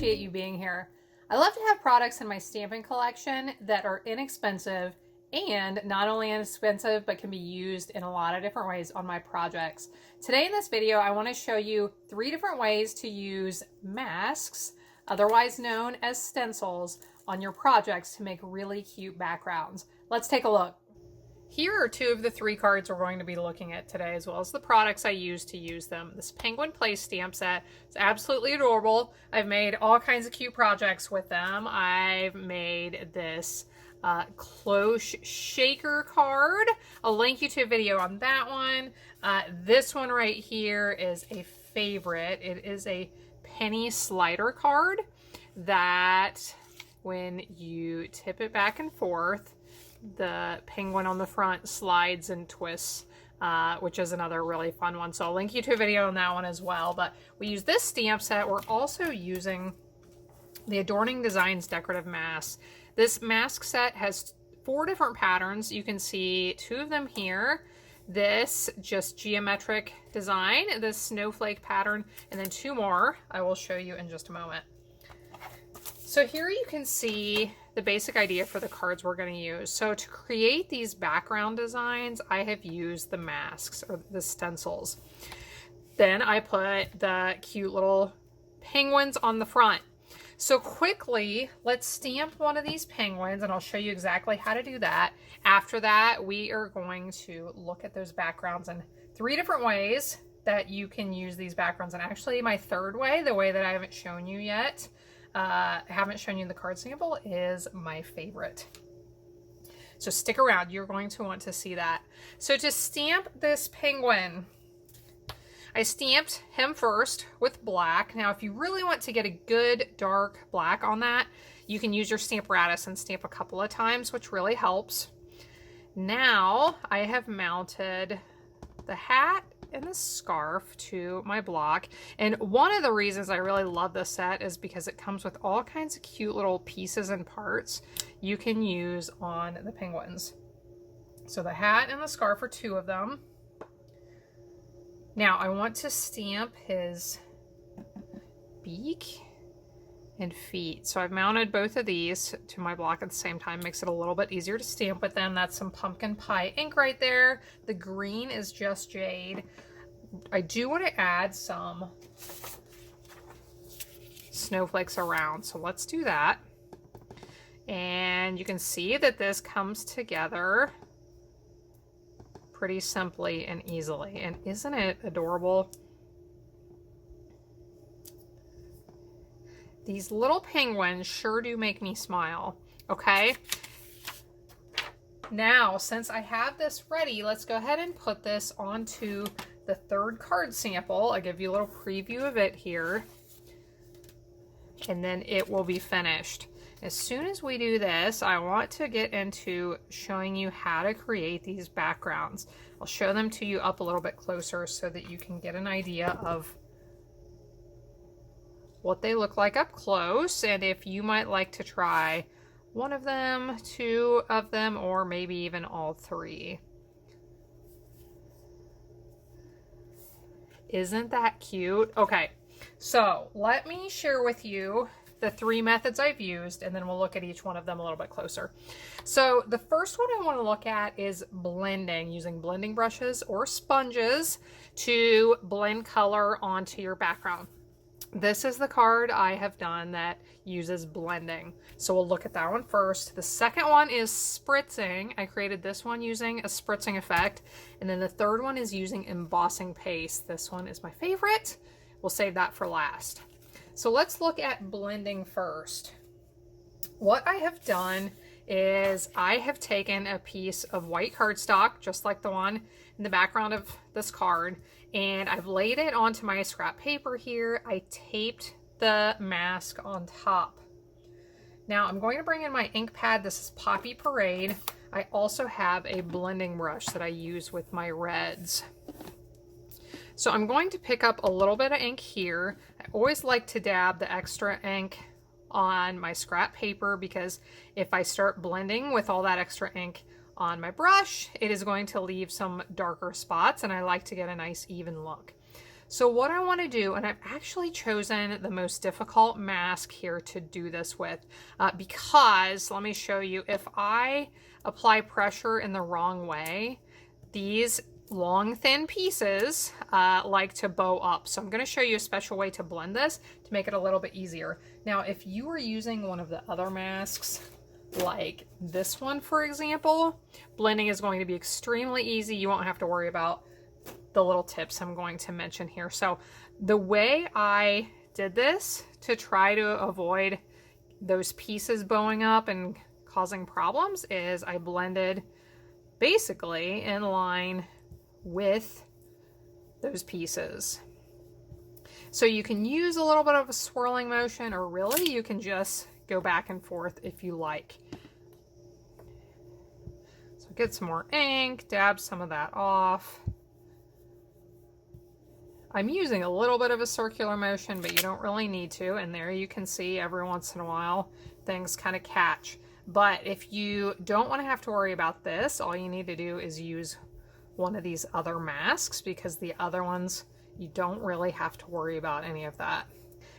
appreciate you being here. I love to have products in my stamping collection that are inexpensive and not only inexpensive, but can be used in a lot of different ways on my projects. Today in this video, I want to show you 3 different ways to use masks, otherwise known as stencils, on your projects to make really cute backgrounds. Let's take a look. Here are 2 of the 3 cards we're going to be looking at today, as well as the products I use to use them. This Penguin Place stamp set is absolutely adorable. I've made all kinds of cute projects with them. I've made this cloche shaker card. I'll link you to a video on that one. This one right here is a favorite. It is a penny slider card that when you tip it back and forth, the penguin on the front slides and twists, which is another really fun one. So I'll link you to a video on that one as well. But we use this stamp set. We're also using the Adorning Designs decorative masks. This mask set has 4 different patterns. You can see 2 of them here. This just geometric design, this snowflake pattern, and then 2 more I will show you in just a moment. So here you can see the basic idea for the cards we're going to use. So to create these background designs, I have used the masks or the stencils. Then I put the cute little penguins on the front. So quickly, let's stamp one of these penguins and I'll show you exactly how to do that. After that, we are going to look at those backgrounds in 3 different ways that you can use these backgrounds. And actually my 3rd way, the way that I haven't shown you yet, haven't shown you the card sample, is my favorite. So stick around, you're going to want to see that. So to stamp this penguin, I stamped him first with black. Now if you really want to get a good dark black on that, you can use your Stamparatus and stamp a couple of times, which really helps. Now I have mounted the hat and the scarf to my block, and one of the reasons I really love this set is because it comes with all kinds of cute little pieces and parts you can use on the penguins. So the hat and the scarf are 2 of them. Now I want to stamp his beak and feet. So I've mounted both of these to my block at the same time, makes it a little bit easier to stamp with them. That's some pumpkin pie ink right there. The green is just jade. I do want to add some snowflakes around, so let's do that. And you can see that this comes together pretty simply and easily. And isn't it adorable? These little penguins sure do make me smile. Okay. Now, since I have this ready, let's go ahead and put this onto the 3rd card sample. I'll give you a little preview of it here. And then it will be finished. As soon as we do this, I want to get into showing you how to create these backgrounds. I'll show them to you up a little bit closer so that you can get an idea of what they look like up close, and if you might like to try one of them, 2 of them, or maybe even all 3. Isn't that cute? Okay, so let me share with you the 3 methods I've used, and then we'll look at each one of them a little bit closer. So the first one I want to look at is blending, using blending brushes or sponges to blend color onto your background. This is the card I have done that uses blending. So we'll look at that one first. The second one is spritzing. I created this one using a spritzing effect. And then the 3rd one is using embossing paste. This one is my favorite. We'll save that for last. So let's look at blending first. What I have done is I have taken a piece of white cardstock, just like the one in the background of this card, and I've laid it onto my scrap paper here. I taped the mask on top. Now I'm going to bring in my ink pad. This is Poppy Parade. I also have a blending brush that I use with my reds. So I'm going to pick up a little bit of ink here. I always like to dab the extra ink on my scrap paper because if I start blending with all that extra ink on my brush, it is going to leave some darker spots, and I like to get a nice even look. So what I want to do, and I've actually chosen the most difficult mask here to do this with, because let me show you, if I apply pressure in the wrong way, these long thin pieces like to bow up. So I'm going to show you a special way to blend this to make it a little bit easier. Now if you were using one of the other masks like this one, for example, blending is going to be extremely easy. You won't have to worry about the little tips I'm going to mention here. So the way I did this to try to avoid those pieces bowing up and causing problems is I blended basically in line with those pieces. So you can use a little bit of a swirling motion, or really you can just go back and forth if you like. So get some more ink, dab some of that off. I'm using a little bit of a circular motion, but you don't really need to. And there you can see every once in a while things kind of catch. But if you don't want to have to worry about this, all you need to do is use one of these other masks, because the other ones, you don't really have to worry about any of that.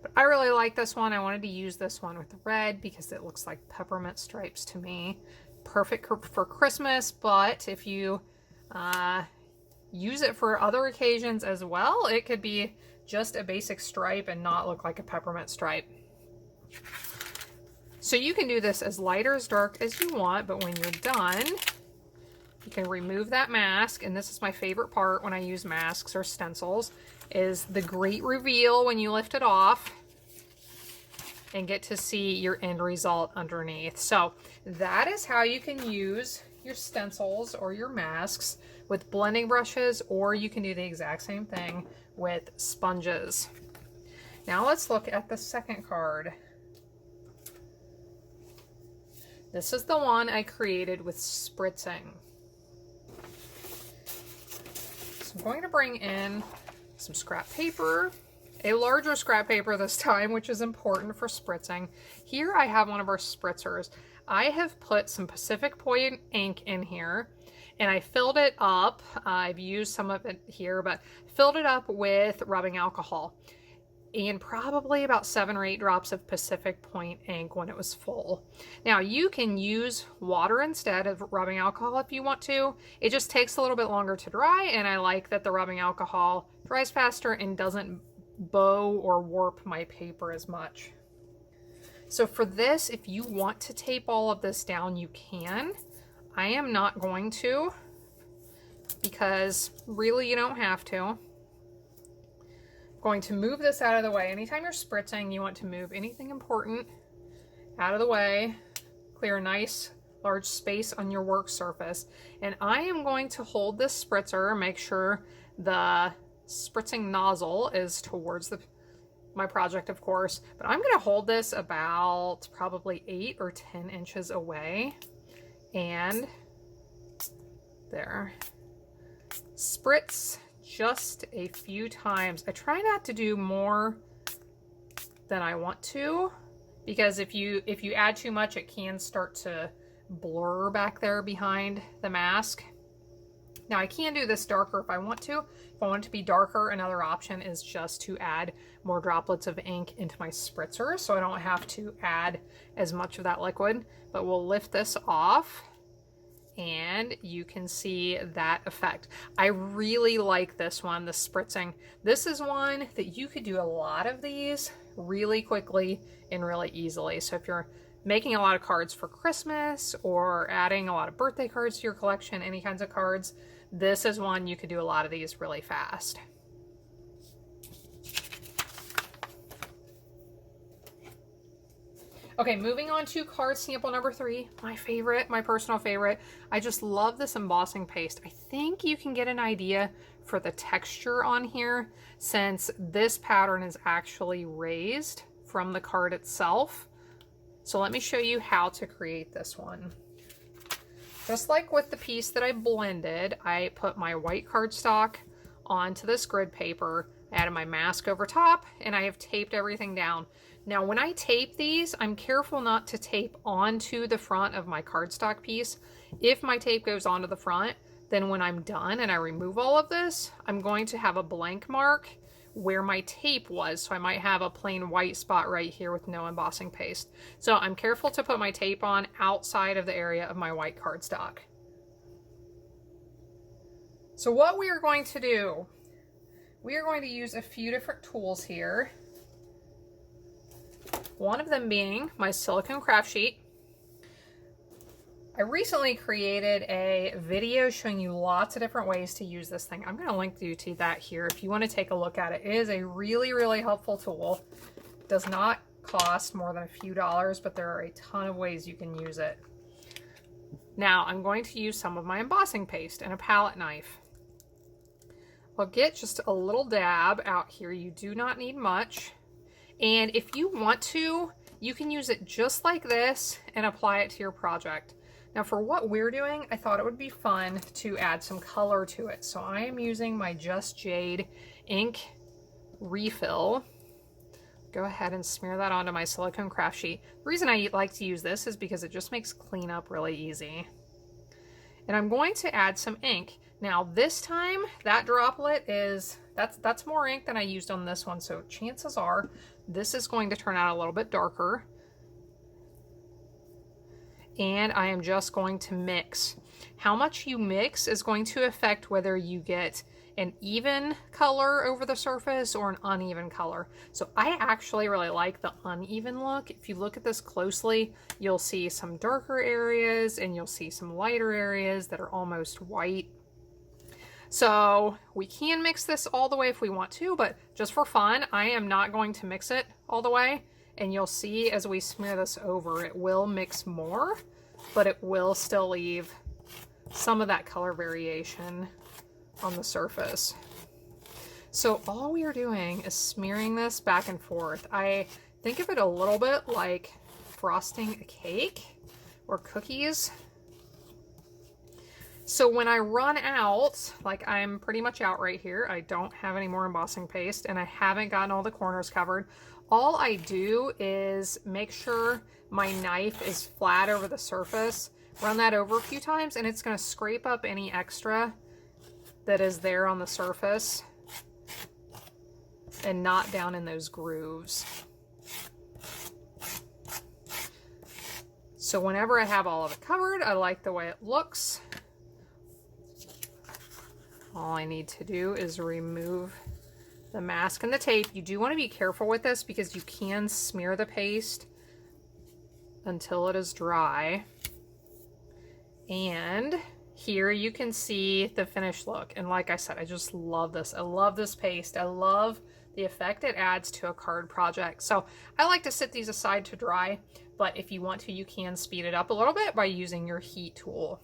But I really like this one. I wanted to use this one with red because it looks like peppermint stripes to me. Perfect for Christmas, but if you use it for other occasions as well, it could be just a basic stripe and not look like a peppermint stripe. So you can do this as light or as dark as you want, but when you're done, you can remove that mask. And this is my favorite part when I use masks or stencils, is the great reveal when you lift it off and get to see your end result underneath. So that is how you can use your stencils or your masks with blending brushes, or you can do the exact same thing with sponges. Now let's look at the second card. This is the one I created with spritzing. So I'm going to bring in some scrap paper, a larger scrap paper this time, which is important for spritzing. Here I have one of our spritzers. I have put some Pacific Point ink in here, and I filled it up. I've used some of it here, but filled it up with rubbing alcohol, and probably about 7 or 8 drops of Pacific Point ink when it was full. Now you can use water instead of rubbing alcohol if you want to. It just takes a little bit longer to dry, and I like that the rubbing alcohol dries faster and doesn't bow or warp my paper as much. So for this, if you want to tape all of this down, you can. I am not going to, because really you don't have to. Going to move this out of the way. Anytime you're spritzing, you want to move anything important out of the way, clear a nice large space on your work surface. And I am going to hold this spritzer, make sure the spritzing nozzle is towards my project, of course, but I'm going to hold this about probably 8 or 10 inches away, and there, spritz just a few times. I try not to do more than I want to, because if you add too much, it can start to blur back there behind the mask. Now I can do this darker if I want to. If I want it to be darker, another option is just to add more droplets of ink into my spritzer, so I don't have to add as much of that liquid. But we'll lift this off, and you can see that effect. I really like this one, the spritzing. This is one that you could do a lot of these really quickly and really easily. So if you're making a lot of cards for Christmas or adding a lot of birthday cards to your collection, any kinds of cards, this is one you could do a lot of these really fast. Okay, moving on to card sample number 3, my favorite, my personal favorite. I just love this embossing paste. I think you can get an idea for the texture on here, since this pattern is actually raised from the card itself. So let me show you how to create this one. Just like with the piece that I blended, I put my white cardstock onto this grid paper, I added my mask over top, and I have taped everything down. Now when I tape these, I'm careful not to tape onto the front of my cardstock piece. If my tape goes onto the front, then when I'm done and I remove all of this, I'm going to have a blank mark where my tape was. So I might have a plain white spot right here with no embossing paste. So I'm careful to put my tape on outside of the area of my white cardstock. So what we are going to do, we are going to use a few different tools here. One of them being my silicone craft sheet. I recently created a video showing you lots of different ways to use this thing. I'm going to link you to that here if you want to take a look at it. It is a really, really helpful tool. It does not cost more than a few dollars, but there are a ton of ways you can use it. Now I'm going to use some of my embossing paste and a palette knife. I'll get just a little dab out here. You do not need much. And if you want to, you can use it just like this and apply it to your project. Now for what we're doing, I thought it would be fun to add some color to it. So I am using my Just Jade ink refill. Go ahead and smear that onto my silicone craft sheet. The reason I like to use this is because it just makes cleanup really easy. And I'm going to add some ink. Now this time, that droplet is, that's more ink than I used on this one. So chances are this is going to turn out a little bit darker. And I am just going to mix. How much you mix is going to affect whether you get an even color over the surface or an uneven color. So I actually really like the uneven look. If you look at this closely, you'll see some darker areas and you'll see some lighter areas that are almost white. So we can mix this all the way if we want to, but just for fun, I am not going to mix it all the way. And you'll see as we smear this over, it will mix more, but it will still leave some of that color variation on the surface. So all we are doing is smearing this back and forth. I think of it a little bit like frosting a cake or cookies. So when I run out, like I'm pretty much out right here, I don't have any more embossing paste and I haven't gotten all the corners covered. All I do is make sure my knife is flat over the surface, run that over a few times, and it's going to scrape up any extra that is there on the surface and not down in those grooves. So whenever I have all of it covered, I like the way it looks. All I need to do is remove the mask and the tape. You do want to be careful with this because you can smear the paste until it is dry. And here you can see the finished look. And like I said, I just love this. I love this paste. I love the effect it adds to a card project. So I like to set these aside to dry, but if you want to, you can speed it up a little bit by using your heat tool.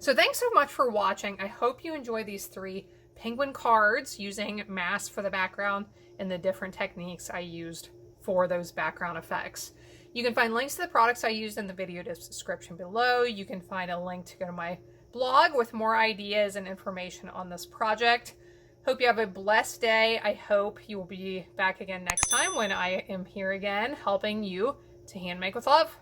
So thanks so much for watching. I hope you enjoy these 3 penguin cards using masks for the background and the different techniques I used for those background effects. You can find links to the products I used in the video description below. You can find a link to go to my blog with more ideas and information on this project. Hope you have a blessed day. I hope you will be back again next time when I am here again helping you to hand make with love.